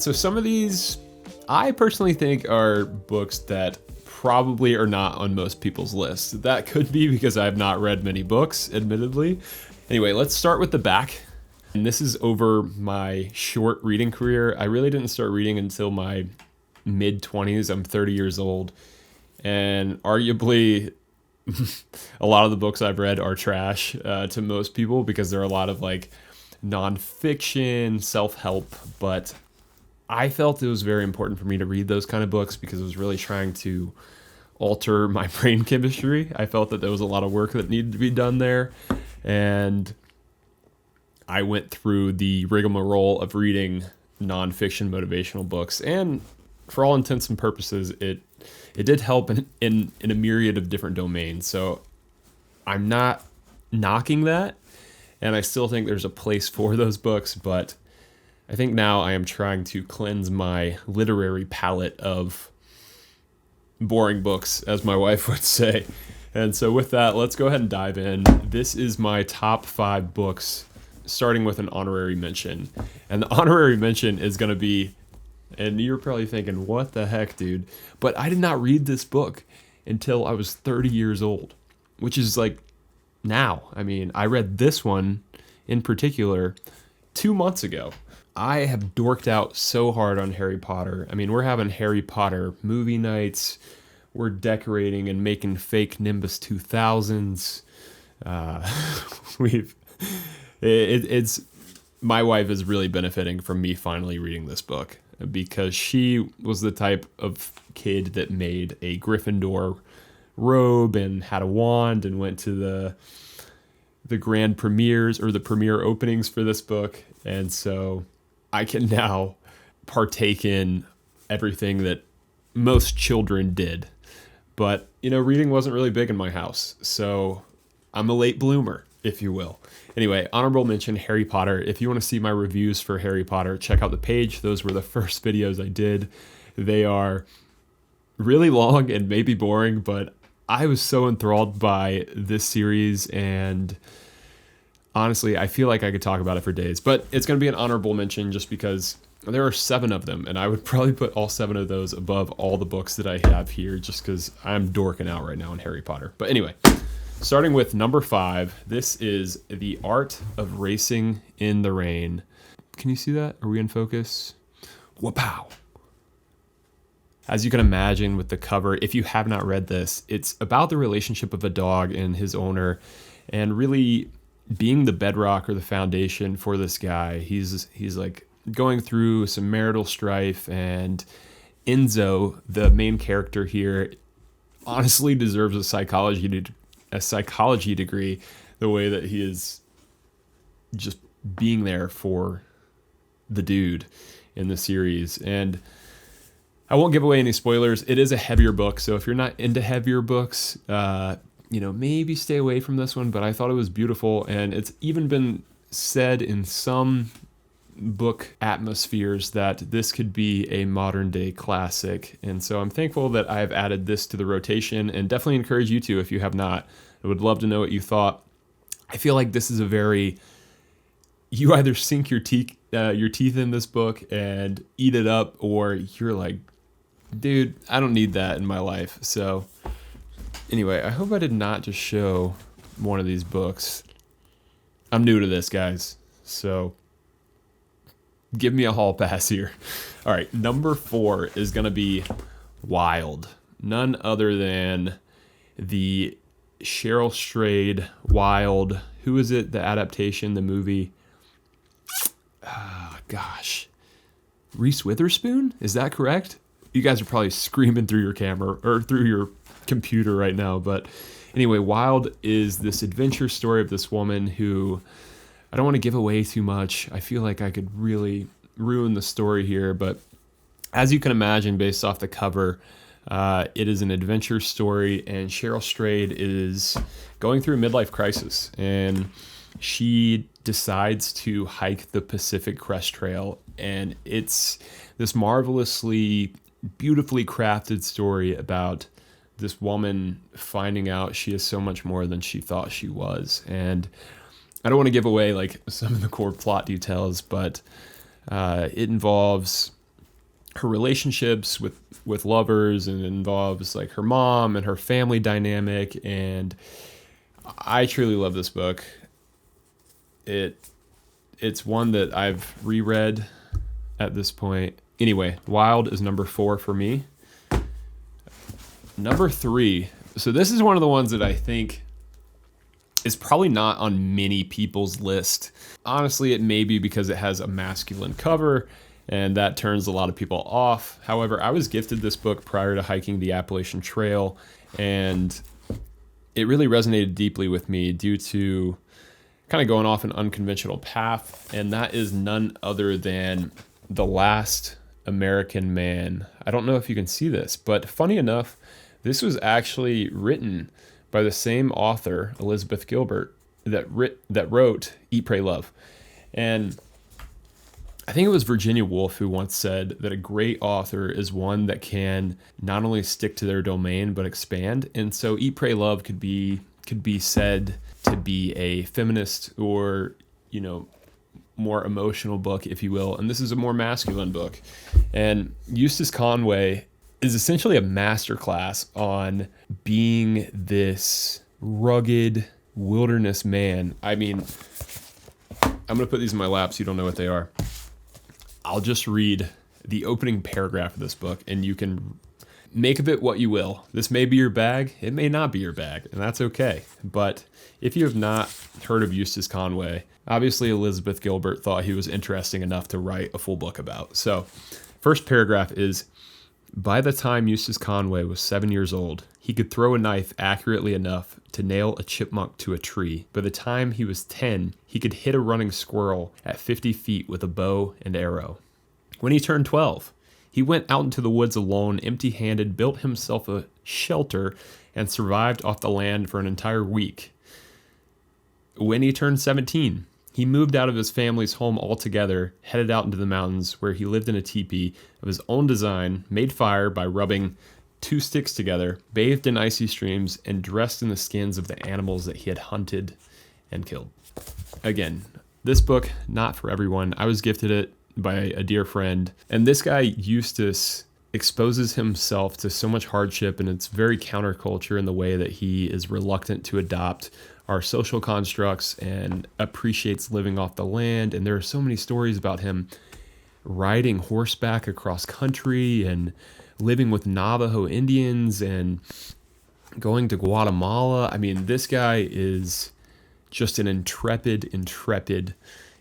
So some of these I personally think are books that probably are not on most people's lists. That could be because I have not read many books, admittedly. Anyway, let's start with the back. And this is over my short reading career. I really didn't start reading until my mid 20s. I'm 30 years old. And arguably, a lot of the books I've read are trash to most people because there are a lot of like nonfiction, self-help, but I felt it was very important for me to read those kind of books because it was really trying to alter my brain chemistry. I felt that there was a lot of work that needed to be done there, and I went through the rigmarole of reading nonfiction motivational books, and for all intents and purposes, it did help in a myriad of different domains. So I'm not knocking that, and I still think there's a place for those books, but I think now I am trying to cleanse my literary palette of boring books, as my wife would say. And so with that, let's go ahead and dive in. This is my top 5 books, starting with an honorary mention. And the honorary mention is going to be, and you're probably thinking, what the heck, dude? But I did not read this book until I was 30 years old, which is like now. I mean, I read this one in particular 2 months ago. I have dorked out so hard on Harry Potter. I mean, we're having Harry Potter movie nights. We're decorating and making fake Nimbus 2000s. It's my wife is really benefiting from me finally reading this book because she was the type of kid that made a Gryffindor robe and had a wand and went to the grand premieres or the premiere openings for this book. And so I can now partake in everything that most children did. But, reading wasn't really big in my house. So I'm a late bloomer, if you will. Anyway, honorable mention, Harry Potter. If you want to see my reviews for Harry Potter, check out the page. Those were the first videos I did. They are really long and maybe boring, but I was so enthralled by this series, and honestly, I feel like I could talk about it for days, but it's going to be an honorable mention just because there are 7 of them, and I would probably put all 7 of those above all the books that I have here just because I'm dorking out right now in Harry Potter. But anyway, starting with number 5, this is The Art of Racing in the Rain. Can you see that? Are we in focus? Wapow! As you can imagine with the cover, if you have not read this, it's about the relationship of a dog and his owner, and really being the bedrock or the foundation for this guy. He's like going through some marital strife, and Enzo, the main character here, honestly deserves a psychology degree, the way that he is just being there for the dude in the series. And I won't give away any spoilers. It is a heavier book, so if you're not into heavier books, maybe stay away from this one, but I thought it was beautiful, and it's even been said in some book atmospheres that this could be a modern day classic. And so I'm thankful that I've added this to the rotation, and definitely encourage you to if you have not. I would love to know what you thought. I feel like this is you either sink your teeth in this book and eat it up, or you're like, dude, I don't need that in my life. So anyway, I hope I did not just show one of these books. I'm new to this, guys, so give me a hall pass here. All right, number 4 is going to be Wild. None other than the Cheryl Strayed Wild. Who is it? The adaptation, the movie. Gosh. Reese Witherspoon? Is that correct? You guys are probably screaming through your camera or through your computer right now, but anyway, Wild is this adventure story of this woman who, I don't want to give away too much. I feel like I could really ruin the story here, but as you can imagine based off the cover, it is an adventure story, and Cheryl Strayed is going through a midlife crisis, and she decides to hike the Pacific Crest Trail, and it's this marvelously, beautifully crafted story about this woman finding out she is so much more than she thought she was. And I don't want to give away like some of the core plot details, but it involves her relationships with lovers, and involves like her mom and her family dynamic. And I truly love this book. It's one that I've reread at this point. Anyway, Wild is number 4 for me. Number 3. So this is one of the ones that I think is probably not on many people's list. Honestly, it may be because it has a masculine cover, and that turns a lot of people off. However, I was gifted this book prior to hiking the Appalachian Trail, and it really resonated deeply with me due to kind of going off an unconventional path, and that is none other than The Last American Man. I don't know if you can see this, but funny enough, this was actually written by the same author, Elizabeth Gilbert, that wrote Eat, Pray, Love. And I think it was Virginia Woolf who once said that a great author is one that can not only stick to their domain, but expand. And so Eat, Pray, Love could be said to be a feminist or, more emotional book, if you will. And this is a more masculine book. And Eustace Conway is essentially a masterclass on being this rugged wilderness man. I mean, I'm going to put these in my lap so you don't know what they are. I'll just read the opening paragraph of this book, and you can make of it what you will. This may be your bag. It may not be your bag, and that's okay. But if you have not heard of Eustace Conway, obviously Elizabeth Gilbert thought he was interesting enough to write a full book about. So, first paragraph is, by the time Eustace Conway was 7 years old, he could throw a knife accurately enough to nail a chipmunk to a tree. By the time he was 10, he could hit a running squirrel at 50 feet with a bow and arrow. When he turned 12, he went out into the woods alone, empty-handed, built himself a shelter, and survived off the land for an entire week. When he turned 17, he moved out of his family's home altogether, headed out into the mountains, where he lived in a teepee of his own design, made fire by rubbing 2 sticks together, bathed in icy streams, and dressed in the skins of the animals that he had hunted and killed. Again, this book, not for everyone. I was gifted it by a dear friend, and this guy, Eustace, exposes himself to so much hardship, and it's very counterculture in the way that he is reluctant to adopt our social constructs and appreciates living off the land. And there are so many stories about him riding horseback across country and living with Navajo Indians and going to Guatemala. I mean, this guy is just an intrepid,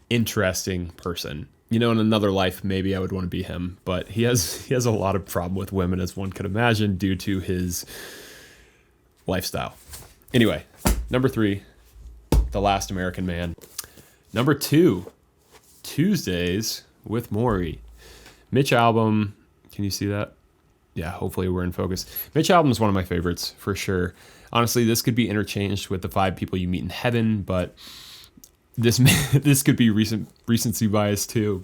interesting person. In another life, maybe I would want to be him, but he has a lot of problem with women, as one could imagine, due to his lifestyle. Anyway, number 3, The Last American Man. Number 2, Tuesdays with Morrie. Mitch Albom, can you see that? Yeah, hopefully we're in focus. Mitch Albom is one of my favorites, for sure. Honestly, this could be interchanged with The 5 People You Meet in Heaven, but this could be recency bias too.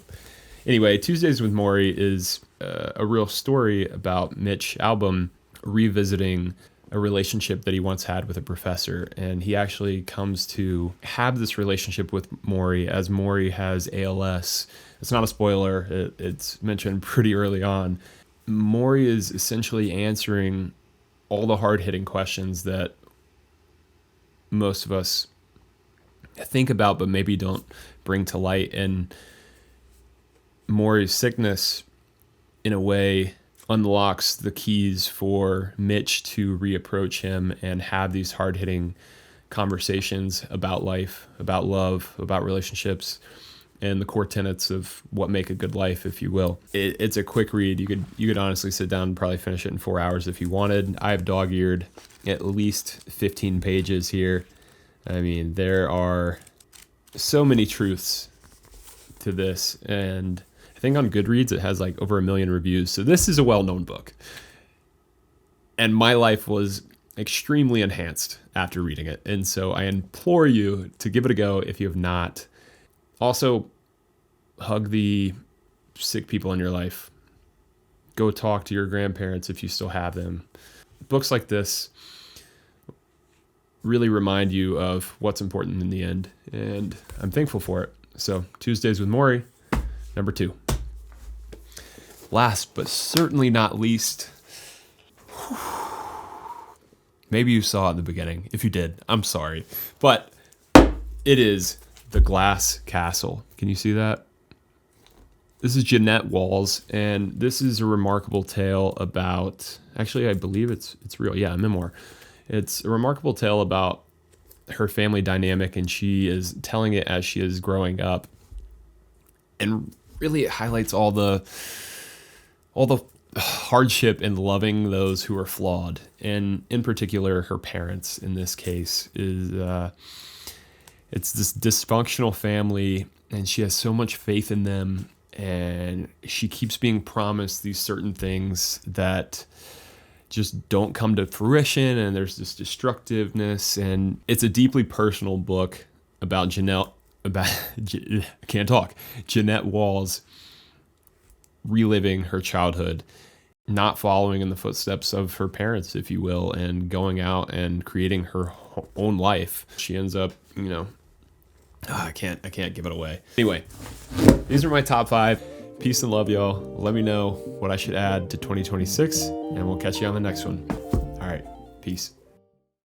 Anyway, Tuesdays with Morrie is a real story about Mitch Albom revisiting a relationship that he once had with a professor, and he actually comes to have this relationship with Morrie as Morrie has ALS. It's not a spoiler. It's mentioned pretty early on. Morrie is essentially answering all the hard-hitting questions that most of us think about but maybe don't bring to light. And Morrie's sickness, in a way, unlocks the keys for Mitch to reapproach him and have these hard-hitting conversations about life, about love, about relationships, and the core tenets of what make a good life, if you will. It's a quick read. You could honestly sit down and probably finish it in 4 hours if you wanted. I have dog-eared at least 15 pages here. I mean, there are so many truths to this, and I think on Goodreads it has like over 1 million reviews. So this is a well-known book. And my life was extremely enhanced after reading it. And so I implore you to give it a go if you have not. Also, hug the sick people in your life. Go talk to your grandparents if you still have them. Books like this really remind you of what's important in the end, and I'm thankful for it. So, Tuesdays with Morrie, number 2. last but certainly not least, maybe you saw it in the beginning. If you did, I'm sorry. But it is The Glass Castle. Can you see that? This is Jeanette Walls, and this is a remarkable tale about, actually I believe it's real, yeah, a memoir. It's a remarkable tale about her family dynamic, and she is telling it as she is growing up. And really it highlights all the hardship in loving those who are flawed. And in particular, her parents in this case is, it's this dysfunctional family, and she has so much faith in them. And she keeps being promised these certain things that just don't come to fruition, and there's this destructiveness, and it's a deeply personal book about Jeanette Walls reliving her childhood, not following in the footsteps of her parents, if you will, and going out and creating her own life. She ends up, I can't give it away. Anyway, these are my top 5. Peace and love, y'all. Let me know what I should add to 2026, and we'll catch you on the next one. All right, peace.